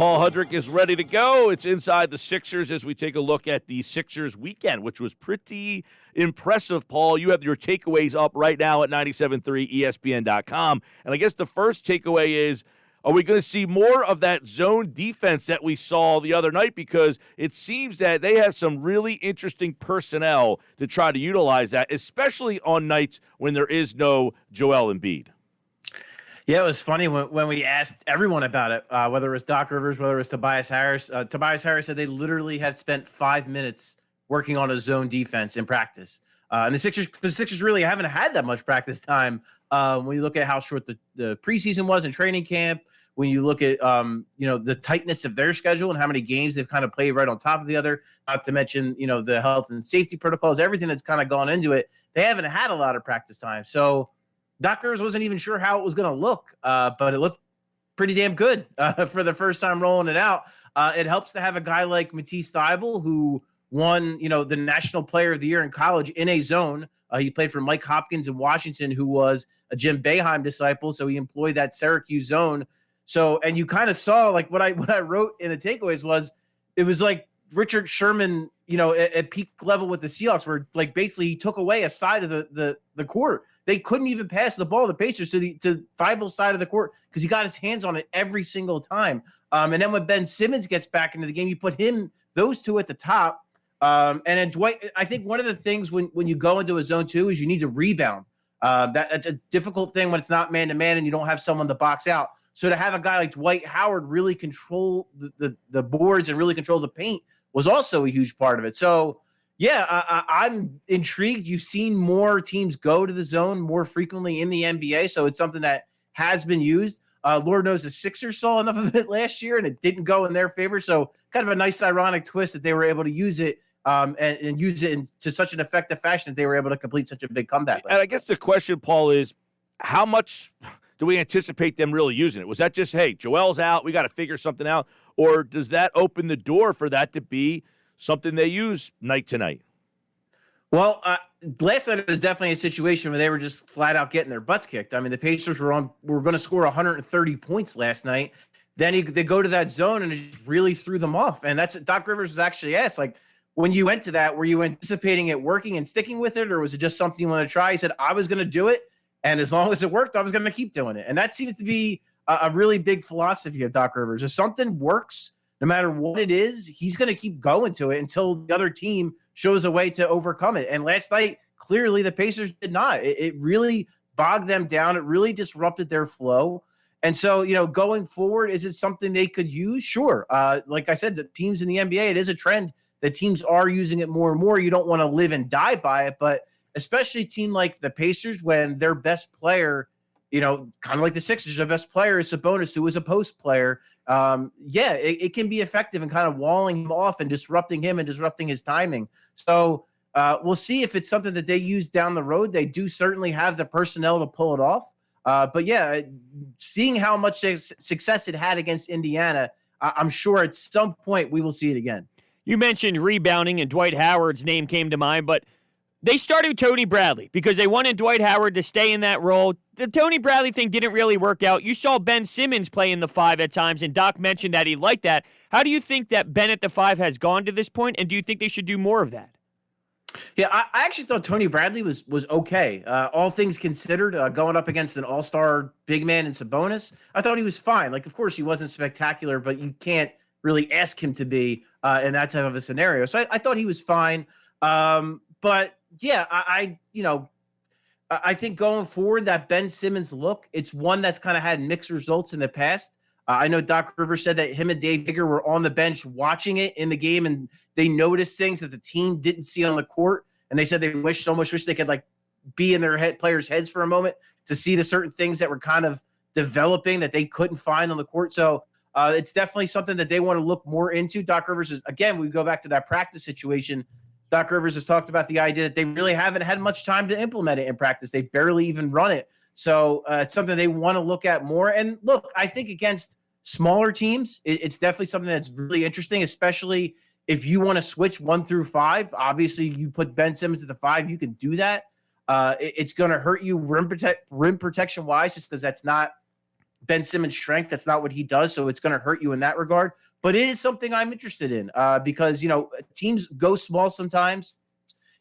Paul Hudrick is ready to go. It's Inside the Sixers as we take a look at the Sixers weekend, which was pretty impressive, Paul. You have your takeaways up right now at 97.3 ESPN.com. And I guess the first takeaway is, are we going to see more of that zone defense that we saw the other night? Because it seems that they have some really interesting personnel to try to utilize that, especially on nights when there is no Joel Embiid. Yeah, it was funny when we asked everyone about it, whether it was Doc Rivers, whether it was Tobias Harris. Tobias Harris said they literally had spent 5 minutes working on a zone defense in practice. And the Sixers really haven't had that much practice time when you look at how short the preseason was in training camp, when you look at the tightness of their schedule and how many games they've kind of played right on top of the other, not to mention the health and safety protocols, everything that's kind of gone into it. They haven't had a lot of practice time. So Doc Rivers wasn't even sure how it was going to look, but it looked pretty damn good for the first time rolling it out. It helps to have a guy like Matisse Thybulle, who won, the National Player of the Year in college in a zone. He played for Mike Hopkins in Washington, who was a Jim Boeheim disciple, so he employed that Syracuse zone. So, and you kind of saw, like, what I wrote in the takeaways was, it was like Richard Sherman, at peak level with the Seahawks, where, like, basically he took away a side of the court. They couldn't even pass the ball, the Pacers, to Thybulle's side of the court because he got his hands on it every single time. And then when Ben Simmons gets back into the game, you put those two at the top. And then Dwight, I think one of the things when you go into a zone 2 is you need to rebound. That's a difficult thing when it's not man-to-man and you don't have someone to box out. So to have a guy like Dwight Howard really control the boards and really control the paint was also a huge part of it. So, yeah, I'm intrigued. You've seen more teams go to the zone more frequently in the NBA, so it's something that has been used. Lord knows the Sixers saw enough of it last year, and it didn't go in their favor. So kind of a nice ironic twist that they were able to use it and use it to such an effective fashion that they were able to complete such a big comeback. And I guess the question, Paul, is how much do we anticipate them really using it? Was that just, hey, Joel's out, we got to figure something out? Or does that open the door for that to be something they use night to night? Well, last night it was definitely a situation where they were just flat out getting their butts kicked. I mean, the Pacers were going to score 130 points last night. Then they go to that zone and it just really threw them off. And that's what Doc Rivers was actually asked. Like, when you went to that, were you anticipating it working and sticking with it, or was it just something you want to try? He said, I was going to do it, and as long as it worked, I was going to keep doing it. And that seems to be a really big philosophy of Doc Rivers. If something works, no matter what it is, he's going to keep going to it until the other team shows a way to overcome it. And last night, clearly the Pacers did not. It really bogged them down. It really disrupted their flow. And so, going forward, is it something they could use? Sure. Like I said, the teams in the NBA, it is a trend that teams are using it more and more. You don't want to live and die by it, but especially a team like the Pacers, when their best player, kind of like the Sixers, their best player is Sabonis, who is a post player. It can be effective in kind of walling him off and disrupting him and disrupting his timing. So we'll see if it's something that they use down the road. They do certainly have the personnel to pull it off. But yeah, seeing how much success it had against Indiana, I'm sure at some point we will see it again. You mentioned rebounding, and Dwight Howard's name came to mind, but they started Tony Bradley because they wanted Dwight Howard to stay in that role. The Tony Bradley thing didn't really work out. You saw Ben Simmons play in the 5 at times, and Doc mentioned that he liked that. How do you think that Ben at the 5 has gone to this point, and do you think they should do more of that? Yeah, I actually thought Tony Bradley was okay. All things considered, going up against an all-star big man in Sabonis, I thought he was fine. Like, of course, he wasn't spectacular, but you can't really ask him to be in that type of a scenario. So I thought he was fine. But yeah, I think going forward, that Ben Simmons look, it's one that's kind of had mixed results in the past. I know Doc Rivers said that him and Dave Digger were on the bench watching it in the game, and they noticed things that the team didn't see on the court. And they said they wish they could like be in their players' heads for a moment to see the certain things that were kind of developing that they couldn't find on the court. So it's definitely something that they want to look more into. Doc Rivers is, again, we go back to that practice situation. Doc Rivers has talked about the idea that they really haven't had much time to implement it in practice. They barely even run it. So it's something they want to look at more. And look, I think against smaller teams, it's definitely something that's really interesting, especially if you want to switch 1 through 5. Obviously, you put Ben Simmons at the 5, you can do that. It's going to hurt you rim protection wise, just because that's not Ben Simmons' strength. That's not what he does, so it's going to hurt you in that regard. But it is something I'm interested in because, teams go small sometimes.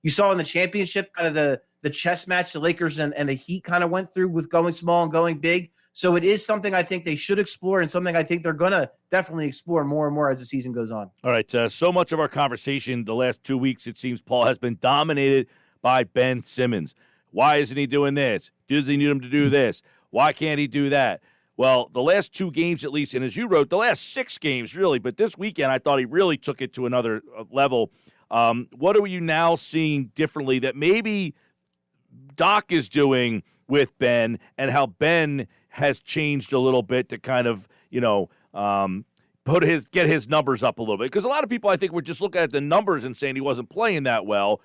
You saw in the championship kind of the chess match the Lakers and the Heat kind of went through with going small and going big. So it is something I think they should explore and something I think they're going to definitely explore more and more as the season goes on. All right, so much of our conversation the last 2 weeks, it seems, Paul, has been dominated by Ben Simmons. Why isn't he doing this? Does he need him to do this? Why can't he do that? Well, the last 2 games at least, and as you wrote, the last 6 games really, but this weekend I thought he really took it to another level. What are you now seeing differently that maybe Doc is doing with Ben, and how Ben has changed a little bit to kind of, get his numbers up a little bit? Because a lot of people, I think, were just looking at the numbers and saying he wasn't playing that well.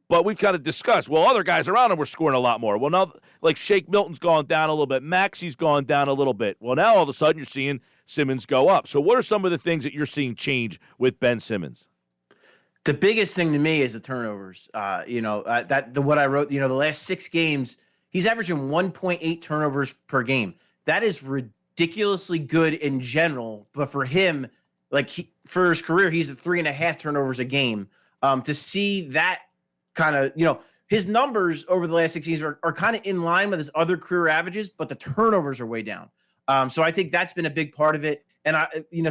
But we've kind of discussed, well, other guys around him were scoring a lot more. Well, now, like Shake Milton's gone down a little bit. Maxi's gone down a little bit. Well, now all of a sudden you're seeing Simmons go up. So what are some of the things that you're seeing change with Ben Simmons? The biggest thing to me is the turnovers. What I wrote, the last 6 games, he's averaging 1.8 turnovers per game. That is ridiculously good in general. But for him, for his career, he's at 3.5 turnovers a game. To see that kind of, his numbers over the last 6 games are kind of in line with his other career averages, but the turnovers are way down. So I think that's been a big part of it. And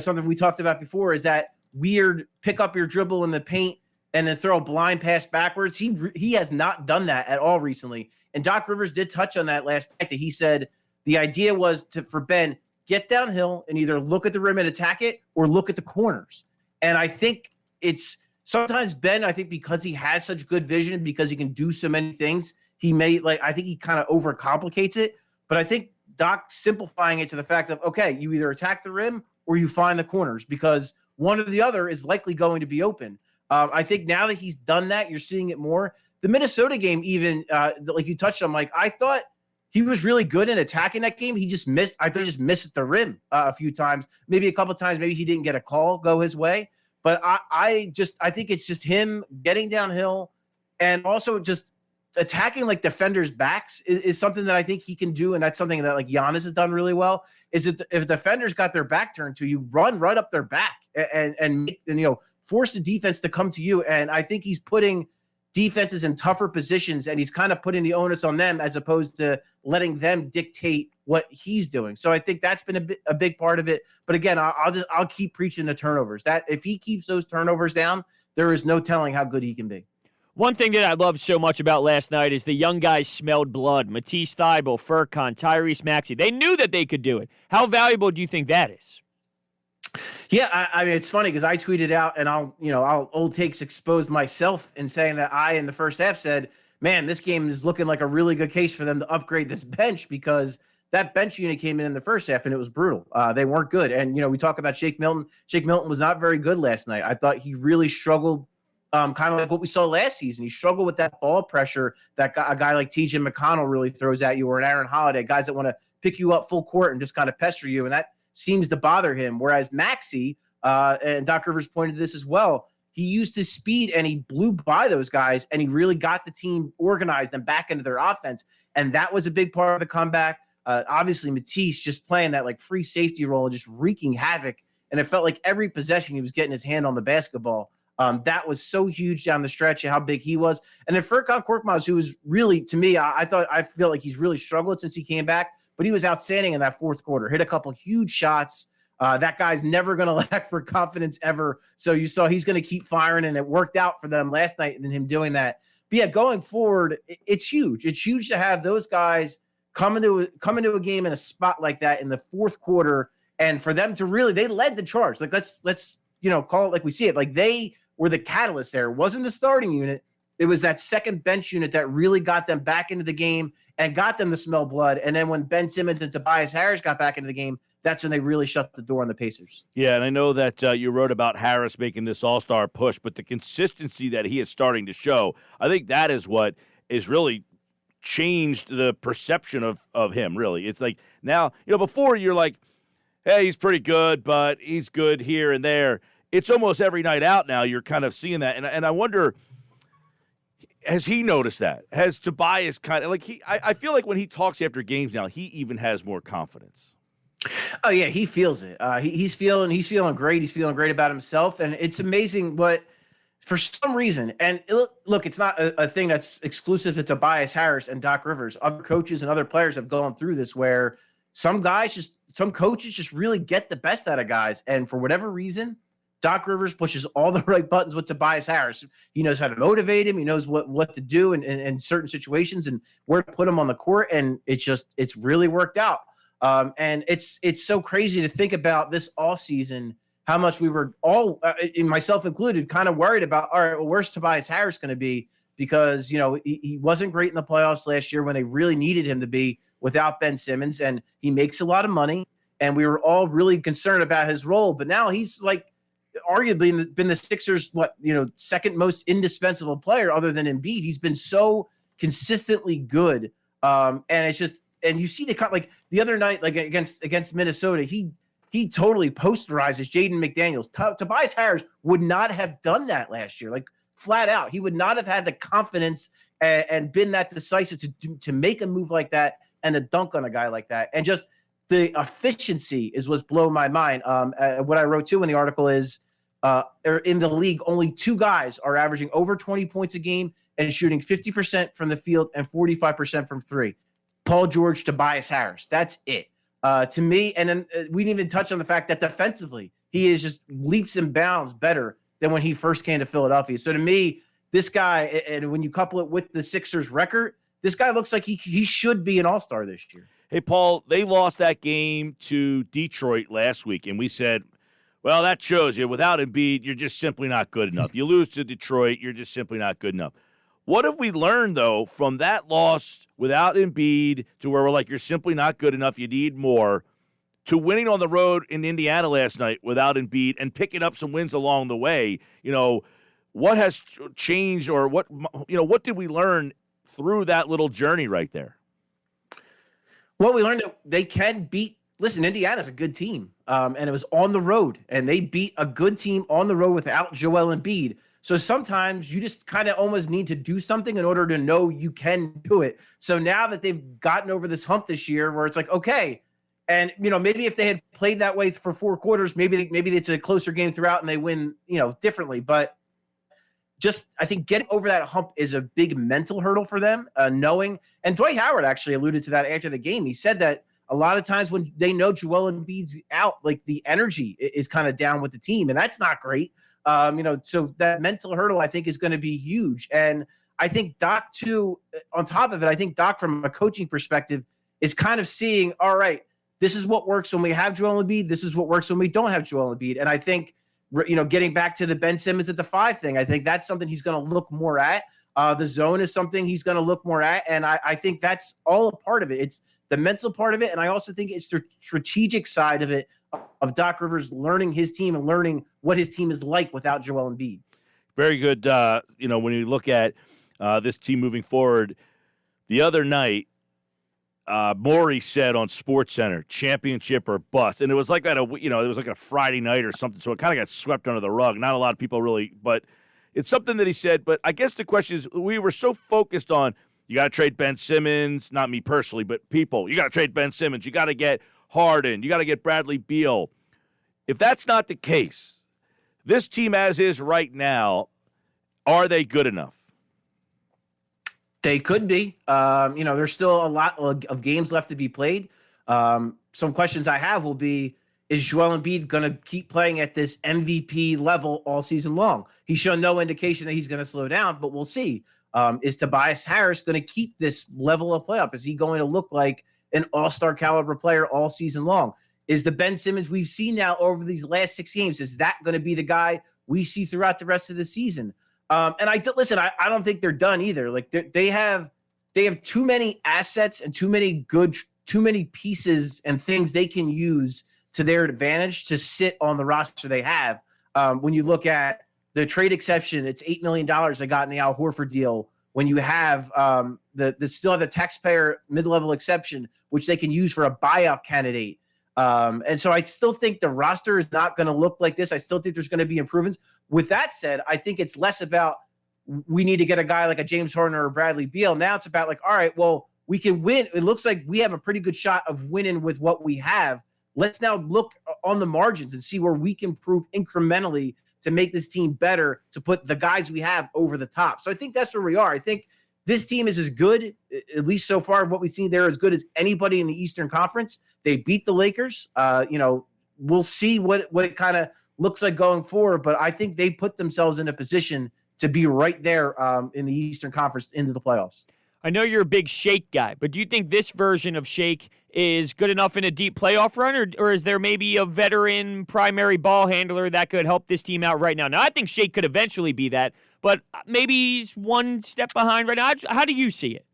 something we talked about before is that weird pick up your dribble in the paint and then throw a blind pass backwards. He has not done that at all recently. And Doc Rivers did touch on that last night, that he said the idea was for Ben, get downhill and either look at the rim and attack it or look at the corners. And I think it's sometimes Ben, I think because he has such good vision, because he can do so many things, I think he kind of overcomplicates it. But I think Doc simplifying it to the fact of, okay, you either attack the rim or you find the corners, because one or the other is likely going to be open. I think now that he's done that, you're seeing it more. The Minnesota game, even like you touched on, Mike, I thought he was really good in attacking that game. He just missed. I think he just missed at the rim a few times, maybe a couple times. Maybe he didn't get a call go his way. But I think it's just him getting downhill and also just attacking like defenders' backs is something that I think he can do, and that's something that like Giannis has done really well. Is that if defenders got their back turned to you, run right up their back and force the defense to come to you. And I think he's putting defenses in tougher positions, and he's kind of putting the onus on them as opposed to letting them dictate what he's doing. So I think that's been a big part of it. But again, I'll keep preaching the turnovers. That if he keeps those turnovers down, there is no telling how good he can be. One thing that I loved so much about last night is the young guys smelled blood. Matisse Thybulle, Furkan, Tyrese Maxey. They knew that they could do it. How valuable do you think that is? Yeah, I mean, it's funny because I tweeted out, and I'll old takes exposed myself in saying that I, in the first half, said, man, this game is looking like a really good case for them to upgrade this bench, because that bench unit came in the first half and it was brutal. They weren't good. And, we talk about Shake Milton. Shake Milton was not very good last night. I thought he really struggled, kind of like what we saw last season. He struggled with that ball pressure that a guy like T.J. McConnell really throws at you, or an Aaron Holiday, guys that want to pick you up full court and just kind of pester you. And that seems to bother him. Whereas Maxey, and Doc Rivers pointed to this as well, he used his speed and he blew by those guys, and he really got the team organized and back into their offense. And that was a big part of the comeback. Obviously, Matisse just playing that like free safety role and just wreaking havoc. And it felt like every possession he was getting his hand on the basketball. That was so huge down the stretch and how big he was. And then Furkan Korkmaz, who was really, to me, I feel like he's really struggled since he came back, but he was outstanding in that fourth quarter. Hit a couple huge shots. That guy's never going to lack for confidence ever. So you saw he's going to keep firing, and it worked out for them last night and him doing that. But yeah, going forward, it's huge. It's huge to have those guys come into a game in a spot like that in the fourth quarter, and for them to really, they led the charge. Like let's call it like we see it. Like they were the catalyst there. It wasn't the starting unit. It was that second bench unit that really got them back into the game and got them to smell blood. And then when Ben Simmons and Tobias Harris got back into the game, that's when they really shut the door on the Pacers. Yeah, and I know that you wrote about Harris making this all-star push, but the consistency that he is starting to show, I think that is what is really changed the perception of him, really. It's like now, before you're like, hey, he's pretty good, but he's good here and there. It's almost every night out now you're kind of seeing that. And I wonder, has he noticed that? Has Tobias kind of, like I feel like when he talks after games now, he even has more confidence. Oh yeah, he feels it. He's feeling great. He's feeling great about himself, and it's amazing what, for some reason, and look, it's not a thing that's exclusive to Tobias Harris and Doc Rivers. Other coaches and other players have gone through this, where some coaches just really get the best out of guys, and for whatever reason, Doc Rivers pushes all the right buttons with Tobias Harris. He knows how to motivate him. He knows what to do in certain situations and where to put him on the court, and it's really worked out. And it's so crazy to think about this offseason, how much we were all, myself included, kind of worried about, all right, well, where's Tobias Harris going to be? Because, he wasn't great in the playoffs last year when they really needed him to be without Ben Simmons, and he makes a lot of money, and we were all really concerned about his role. But now he's like arguably been the Sixers, second most indispensable player other than Embiid. He's been so consistently good. And it's just, and you see like the other night, like against Minnesota, he totally posterizes Jaden McDaniels. Tobias Harris would not have done that last year, like flat out. He would not have had the confidence and been that decisive to make a move like that and a dunk on a guy like that. And just the efficiency is what's blown my mind. What I wrote too in the article is in the league, only two guys are averaging over 20 points a game and shooting 50% from the field and 45% from three. Paul George, Tobias Harris. That's it. To me, and then we didn't even touch on the fact that defensively, he is just leaps and bounds better than when he first came to Philadelphia. So to me, this guy, and when you couple it with the Sixers record, this guy looks like he should be an all-star this year. Hey, Paul, they lost that game to Detroit last week, and we said, well, that shows you without Embiid, you're just simply not good enough. You lose to Detroit, you're just simply not good enough. What have we learned, though, from that loss without Embiid to where we're like, you're simply not good enough, you need more, to winning on the road in Indiana last night without Embiid and picking up some wins along the way? What has changed, or what did we learn through that little journey right there? Well, we learned that they can beat. Listen, Indiana's a good team, and it was on the road, and they beat a good team on the road without Joel Embiid. So sometimes you just kind of almost need to do something in order to know you can do it. So now that they've gotten over this hump this year where it's like, okay, and, maybe if they had played that way for four quarters, maybe it's a closer game throughout and they win, differently. But just, I think getting over that hump is a big mental hurdle for them, knowing. And Dwight Howard actually alluded to that after the game. He said that a lot of times when they know Joel Embiid's out, like the energy is kind of down with the team, and that's not great. So that mental hurdle, I think, is going to be huge. And I think Doc, too, on top of it, I think Doc, from a coaching perspective, is kind of seeing, all right, this is what works when we have Joel Embiid. This is what works when we don't have Joel Embiid. And I think, getting back to the Ben Simmons at the 5 thing, I think that's something he's going to look more at. The zone is something he's going to look more at. And I think that's all a part of it. It's the mental part of it. And I also think it's the strategic side of it, of Doc Rivers learning his team and learning what his team is like without Joel Embiid. Very good. When you look at this team moving forward, the other night, Maury said on SportsCenter, championship or bust. And it was like it was like a Friday night or something. So it kind of got swept under the rug. Not a lot of people really, but it's something that he said. But I guess the question is, we were so focused on, you got to trade Ben Simmons, not me personally, but people, you got to trade Ben Simmons. You got to get Harden. You got to get Bradley Beal. If that's not the case, this team as is right now, are they good enough? They could be. There's still a lot of games left to be played. Some questions I have will be, is Joel Embiid going to keep playing at this MVP level all season long? He's shown no indication that he's going to slow down, but we'll see. Is Tobias Harris going to keep this level of play up? Is he going to look like an all-star caliber player all season long? Is the Ben Simmons we've seen now over these last 6 games, is that going to be the guy we see throughout the rest of the season? And I don't think they're done either. Like they have too many assets and too many pieces and things they can use to their advantage to sit on the roster they have. When you look at the trade exception, it's $8 million they got in the Al Horford deal. When you have still have the taxpayer mid-level exception, which they can use for a buyout candidate. And so I still think the roster is not going to look like this. I still think there's going to be improvements. With that said, I think it's less about we need to get a guy like a James Harden or a Bradley Beal. Now it's about like, all right, well, we can win. It looks like we have a pretty good shot of winning with what we have. let's now look on the margins and see where we can improve incrementally to make this team better, to put the guys we have over the top. So I think that's where we are. I think this team is as good, at least so far, what we've seen there, as good as anybody in the Eastern Conference. They beat the Lakers. We'll see what it kind of looks like going forward, but I think they put themselves in a position to be right there in the Eastern Conference into the playoffs. I know you're a big Shake guy, but do you think this version of Shake is good enough in a deep playoff run, or is there maybe a veteran primary ball handler that could help this team out right now? Now, I think Shake could eventually be that, but maybe he's one step behind right now. How do you see it?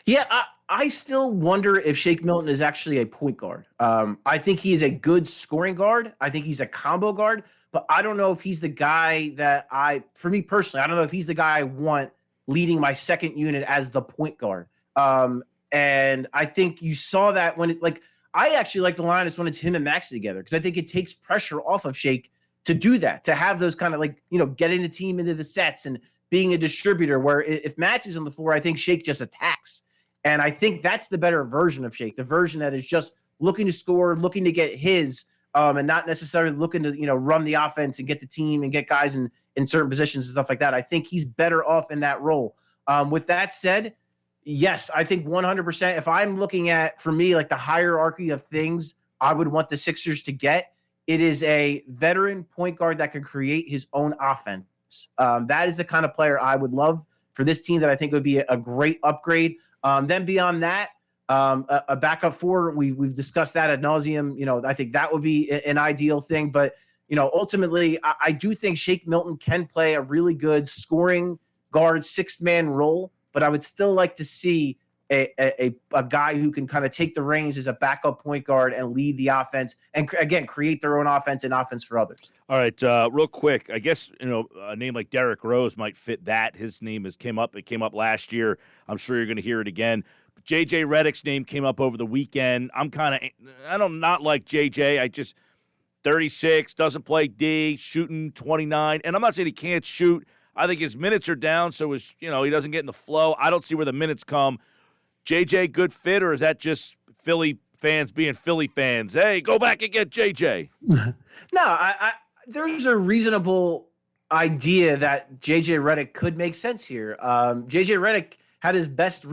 Yeah, I still wonder if Shake Milton is actually a point guard. I think he is a good scoring guard. I think he's a combo guard, but I don't know if he's the guy that for me personally, I don't know if he's the guy I want leading my second unit as the point guard. And I think you saw that when I actually like the Linus when it's him and Maxey together, because I think it takes pressure off of Shake to do that, to have those kind of getting the team into the sets and being a distributor, where if Maxey's on the floor, I think Shake just attacks. And I think that's the better version of Shake, the version that is just looking to score, looking to get his, and not necessarily looking to, run the offense and get the team and get guys in certain positions and stuff like that. I think he's better off in that role. With that said, yes, I think 100%. If I'm looking at, for me, like the hierarchy of things I would want the Sixers to get, it is a veteran point guard that can create his own offense. That is the kind of player I would love for this team, that I think would be a great upgrade. Then beyond that, a backup four, we've discussed that ad nauseum. I think that would be an ideal thing. But, ultimately, I do think Shake Milton can play a really good scoring guard, sixth-man role. But I would still like to see a guy who can kind of take the reins as a backup point guard and lead the offense and, again, create their own offense and offense for others. All right, real quick, I guess, a name like Derrick Rose might fit that. His name came up last year. I'm sure you're going to hear it again. But J.J. Redick's name came up over the weekend. I don't not like J.J. 36, doesn't play D, shooting 29. And I'm not saying he can't shoot. I think his minutes are down, so he doesn't get in the flow. I don't see where the minutes come. J.J. good fit, or is that just Philly fans being Philly fans? Hey, go back and get J.J. No, there's a reasonable idea that J.J. Redick could make sense here. J.J. Redick had his best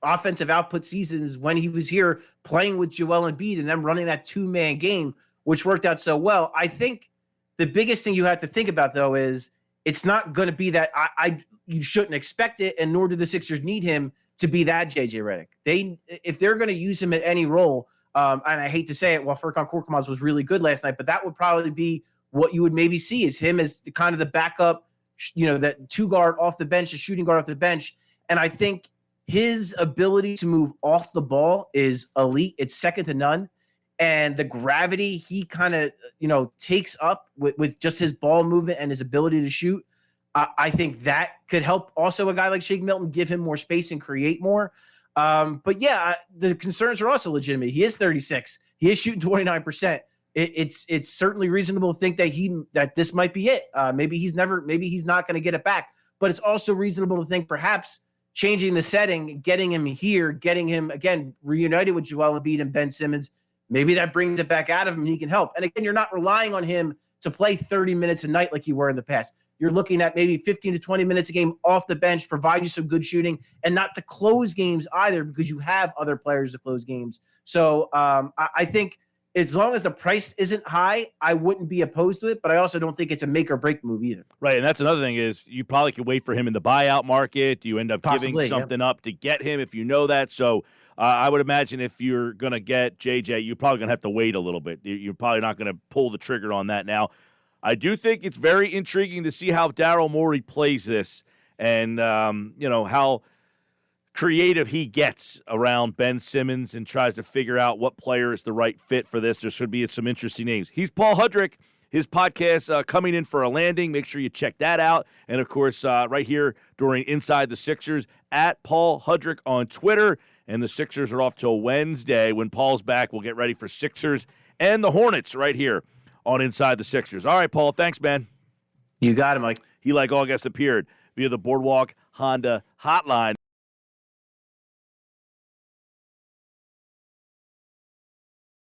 offensive output seasons when he was here playing with Joel Embiid and then running that two-man game, which worked out so well. I think the biggest thing you have to think about, though, is it's not going to be that you shouldn't expect it, and nor do the Sixers need him to be that J.J. Redick. If they're going to use him at any role, and I hate to say it, Furkan Korkmaz was really good last night, but that would probably be what you would maybe see, is him as kind of the backup, that two guard off the bench, a shooting guard off the bench. And I think his ability to move off the ball is elite. It's second to none. And the gravity he kind of, takes up with just his ball movement and his ability to shoot, I think that could help also a guy like Shake Milton, give him more space and create more. But yeah, the concerns are also legitimate. He is 36. He is shooting 29%. It's certainly reasonable to think that this might be it. Maybe he's not going to get it back. But it's also reasonable to think perhaps changing the setting, getting him here, getting him again reunited with Joel Embiid and Ben Simmons, maybe that brings it back out of him and he can help. And again, you're not relying on him to play 30 minutes a night like you were in the past. You're looking at maybe 15 to 20 minutes a game off the bench, provide you some good shooting, and not to close games either, because you have other players to close games. So I think as long as the price isn't high, I wouldn't be opposed to it, but I also don't think it's a make or break move either. Right, and that's another thing is you probably could wait for him in the buyout market. Do you end up giving something up to get him if you know that? So I would imagine if you're going to get JJ, you're probably going to have to wait a little bit. You're probably not going to pull the trigger on that now. I do think it's very intriguing to see how Daryl Morey plays this and, how creative he gets around Ben Simmons and tries to figure out what player is the right fit for this. There should be some interesting names. He's Paul Hudrick. His podcast coming in for a landing. Make sure you check that out. And, of course, right here during Inside the Sixers, at Paul Hudrick on Twitter. And the Sixers are off till Wednesday. When Paul's back, we'll get ready for Sixers and the Hornets right here on Inside the Sixers. All right, Paul, thanks, man. You got it, Mike. He, like all guests, appeared via the Boardwalk Honda hotline.